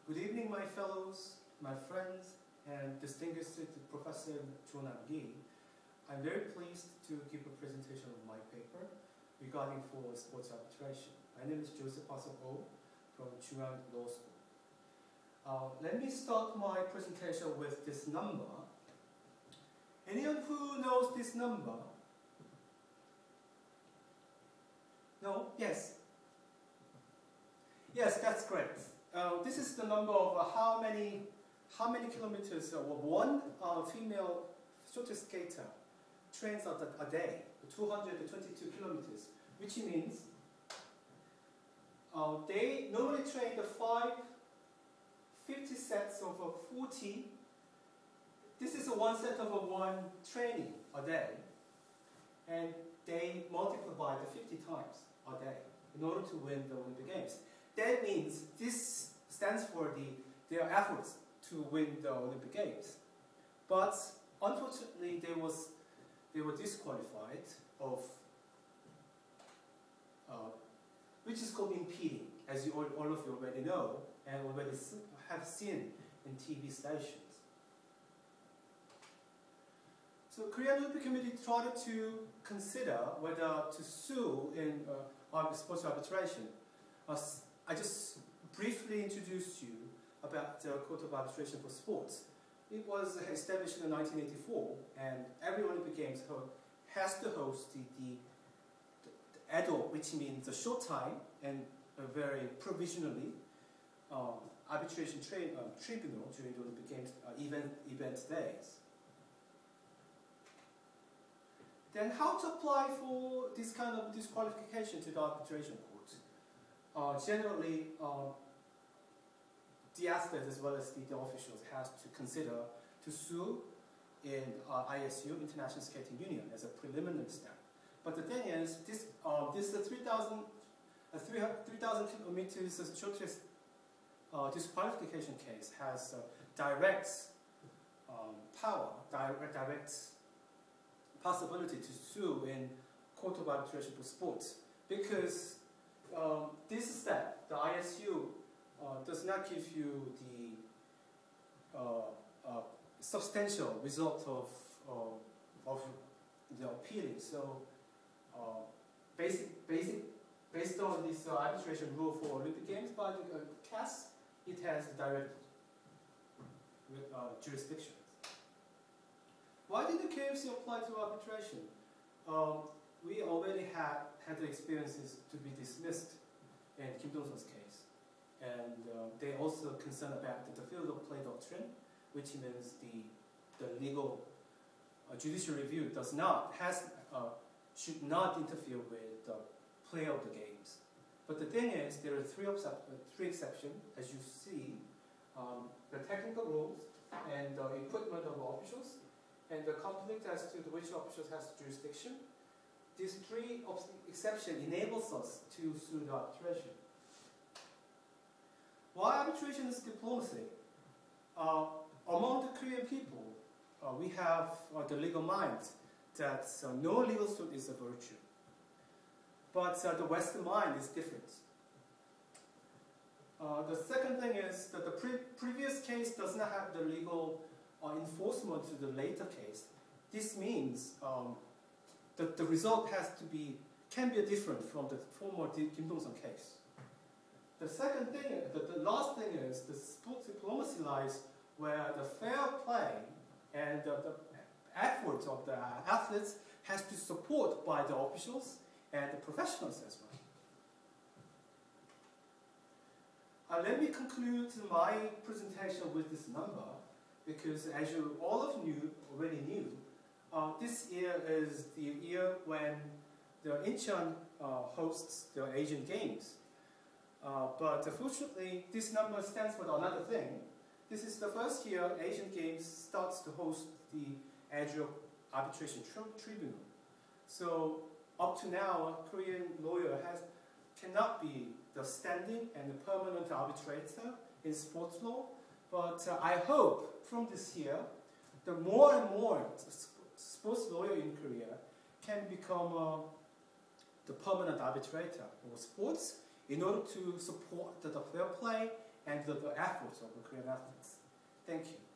Good evening, my fellows, my friends, and distinguished Professor Chung-ang. I'm very pleased to give a presentation of my paper regarding for sports arbitration. My name is Hwasuk from Chung-ang Law School. Let me start my presentation with this number. Anyone who knows this number? No? Yes? Yes, that's correct. This is the number of how many kilometers one female shorter skater trains a day, 222 kilometers, which means they normally train the 50 sets of 40. This is one set of one training a day, and they multiply the 50 times a day in order to win the Olympic Games. That means this stands for their efforts to win the Olympic Games. But unfortunately, they were disqualified of which is called impeding, as all of you already know and already have seen in TV stations. So Korean Olympic Committee tried to consider whether to sue in sports arbitration. I just briefly introduced you about the Court of Arbitration for Sports. It was established in 1984, and every Olympic Games has to host the adult, which means a short time and a very provisionally arbitration tribunal during the Olympic Games event days. Then how to apply for this kind of disqualification to the arbitration court? Generally, the athletes as well as the officials has to consider to sue in ISU, International Skating Union, as a preliminary step. But the thing is, this 3,000 kilometers shortest disqualification case has direct power, direct possibility to sue in Court of Arbitration for Sports, because this step, the ISU, does not give you the substantial result of the appealing. So, based on this arbitration rule for Olympic Games by the CAS, it has direct jurisdiction. Why did the KFC apply to arbitration? We already had the experiences to be dismissed in Kim Dong-sun's case. And they also concerned about the field of play doctrine, which means the legal judicial review should not interfere with the play of the games. But the thing is, there are three exceptions, as you see: the technical rules and the equipment of officials, and the conflict as to which officials has jurisdiction. These three exceptions enables us to sue the arbitration. Why arbitration is diplomacy? Among the Korean people, we have the legal mind that no legal suit is a virtue. But the Western mind is different. The second thing is that the previous case does not have the legal enforcement to the later case. This means that the result can be different from the former Kim Dong-sun case. The second thing, the last thing is the sports diplomacy lies where the fair play and the efforts of the athletes has to be supported by the officials and the professionals as well. Let me conclude my presentation with this number, because as all of you already knew, this year is the year when the Incheon hosts the Asian Games. But unfortunately, this number stands for another thing. This is the first year Asian Games starts to host the Adjunct Arbitration Tribunal. So up to now, a Korean lawyer cannot be the standing and the permanent arbitrator in sports law. But I hope from this year, the more and more sports lawyer in Korea can become the permanent arbitrator for sports in order to support the fair play and the efforts of the Korean athletes. Thank you.